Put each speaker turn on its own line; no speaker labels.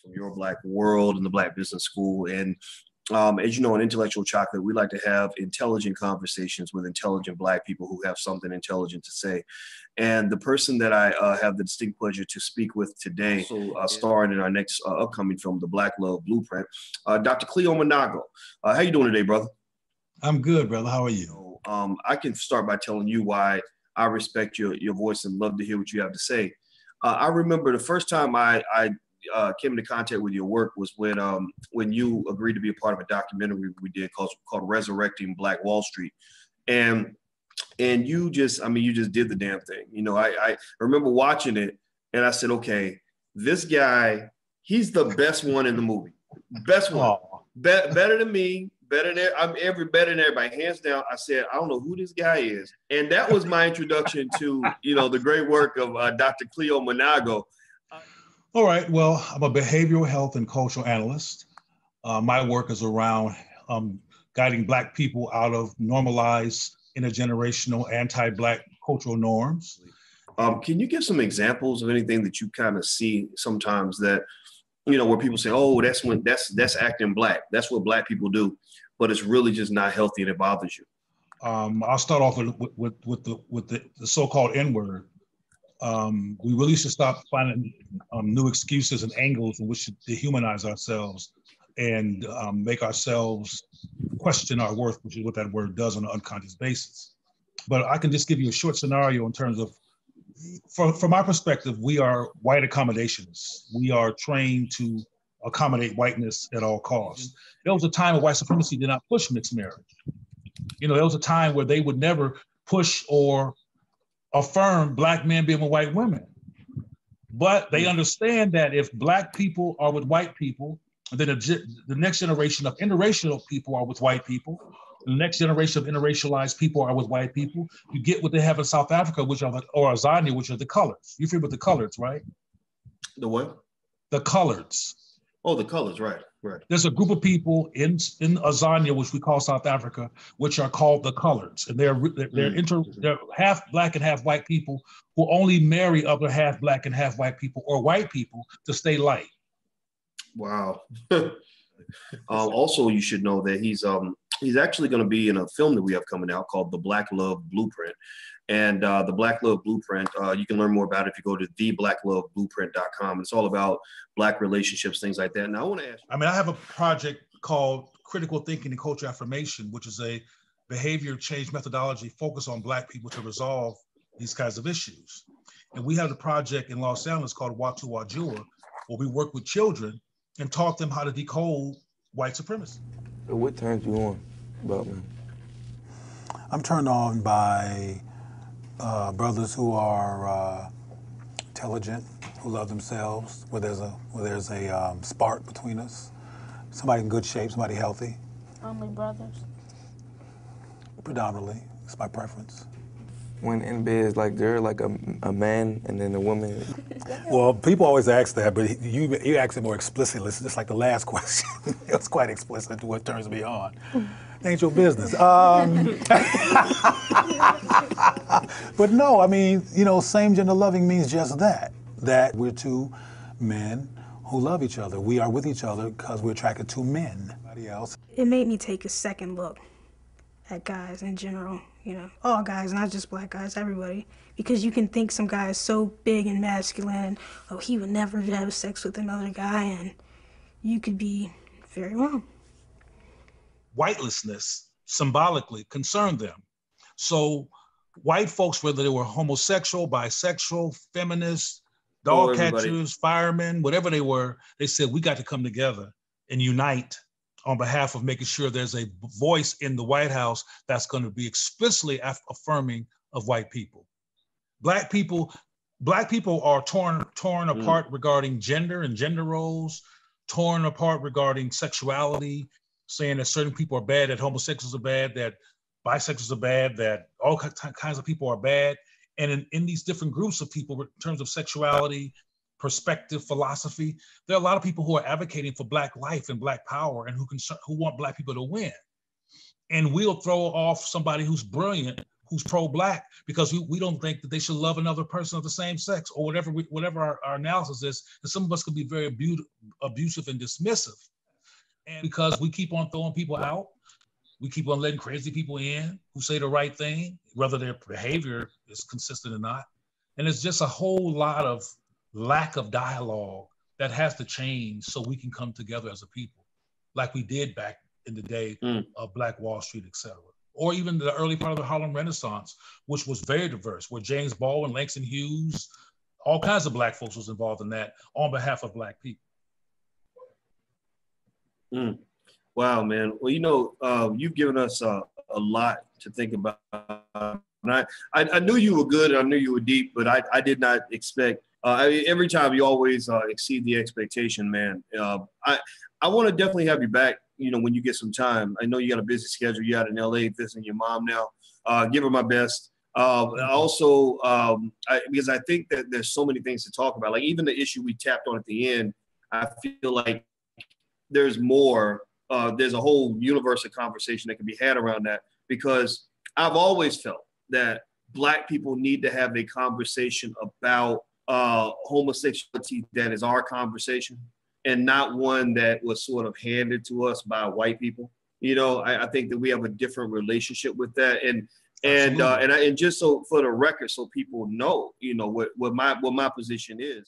from your Black world and the Black Business School. And as you know, in Intellectual Chocolate, we like to have intelligent conversations with intelligent Black people who have something intelligent to say. And the person that I have the distinct pleasure to speak with today, starring in our next upcoming film, The Black Love Blueprint, Dr. Cleo Manago. How you doing today, brother?
I'm good, brother. How are you?
I can start by telling you why I respect your voice and love to hear what you have to say. I remember the first time I came into contact with your work was when you agreed to be a part of a documentary we did called Resurrecting Black Wall Street. And you just did the damn thing. You know, I remember watching it and I said, okay, this guy, he's the best one in the movie. Best one. Better than me. Better than everybody, hands down. I said, I don't know who this guy is. And that was my introduction to, the great work of Dr. Cleo Manago.
All right. Well, I'm a behavioral health and cultural analyst. My work is around guiding Black people out of normalized intergenerational anti-Black cultural norms.
Can you give some examples of anything that you kind of see sometimes that, where people say, oh, that's acting Black. That's what Black people do, but it's really just not healthy and it bothers you.
I'll start off with the so-called N-word. We really should stop finding new excuses and angles in which to dehumanize ourselves and make ourselves question our worth, which is what that word does on an unconscious basis. But I can just give you a short scenario in terms of, from our perspective, we are white accommodationists. We are trained to accommodate whiteness at all costs. There was a time where white supremacy did not push mixed marriage. There was a time where they would never push or affirm Black men being with white women. But they understand that if Black people are with white people, then the next generation of interracial people are with white people, the next generation of interracialized people are with white people, you get what they have in South Africa, or Azania, which are the coloreds. You're familiar with the coloreds, right?
The what?
The coloreds.
Oh, the colors, right.
There's a group of people in Azania, which we call South Africa, which are called the coloreds. And they're half Black and half white people who only marry other half Black and half white people or white people to stay light. Wow.
Also, you should know that he's actually going to be in a film that we have coming out called The Black Love Blueprint. And the Black Love Blueprint, you can learn more about it if you go to theblackloveblueprint.com. It's all about Black relationships, things like that. And I want to ask you.
I have a project called Critical Thinking and Culture Affirmation, which is a behavior change methodology focused on Black people to resolve these kinds of issues. And we have a project in Los Angeles called Watu Wajua, where we work with children and taught them how to decode white supremacy.
What turns you on about me?
I'm turned on by brothers who are intelligent, who love themselves, where there's a spark between us. Somebody in good shape, somebody healthy.
Only brothers?
Predominantly, it's my preference.
When in bed, is like they're like a man and then a woman.
Well, people always ask that, but you asked it more explicitly. It's just like the last question. It was quite explicit to what turns me on. Ain't your business. But no, same gender loving means just that we're two men who love each other. We are with each other because we're attracted to men. Nobody else.
It made me take a second look at guys in general, all guys, not just Black guys, everybody. Because you can think some guy is so big and masculine, oh, he would never have sex with another guy, and you could be very wrong.
Whitelessness symbolically concerned them. So white folks, whether they were homosexual, bisexual, feminists, dog catchers, firemen, whatever they were, they said, we got to come together and unite on behalf of making sure there's a voice in the White House that's going to be explicitly affirming of white people. Black people are torn apart regarding gender and gender roles, torn apart regarding sexuality, saying that certain people are bad, that homosexuals are bad, that bisexuals are bad, that all kinds of people are bad. And in these different groups of people, in terms of sexuality, perspective, philosophy, there are a lot of people who are advocating for Black life and Black power and who want Black people to win. And we'll throw off somebody who's brilliant, who's pro-Black, because we don't think that they should love another person of the same sex or whatever our analysis is. And some of us could be very abusive and dismissive. And because we keep on throwing people out, we keep on letting crazy people in who say the right thing, whether their behavior is consistent or not. And it's just a whole lot of lack of dialogue that has to change so we can come together as a people, like we did back in the day of Black Wall Street, et cetera. Or even the early part of the Harlem Renaissance, which was very diverse, where James Baldwin, Langston Hughes, all kinds of Black folks was involved in that on behalf of Black people.
Wow, man. Well, you know, you've given us a lot to think about. And I knew you were good, and I knew you were deep, but I did not expect. I mean, every time you always exceed the expectation, man. I want to definitely have you back, you know, when you get some time. I know you got a busy schedule. You're out in LA visiting your mom now. Give her my best. Also, because I think that there's so many things to talk about. Like even the issue we tapped on at the end, I feel like there's more. There's a whole universe of conversation that can be had around that, because I've always felt that Black people need to have a conversation about homosexuality that is our conversation, and not one that was sort of handed to us by white people. You know, I think that we have a different relationship with that, and just so for the record, so people know, you know, what my position is.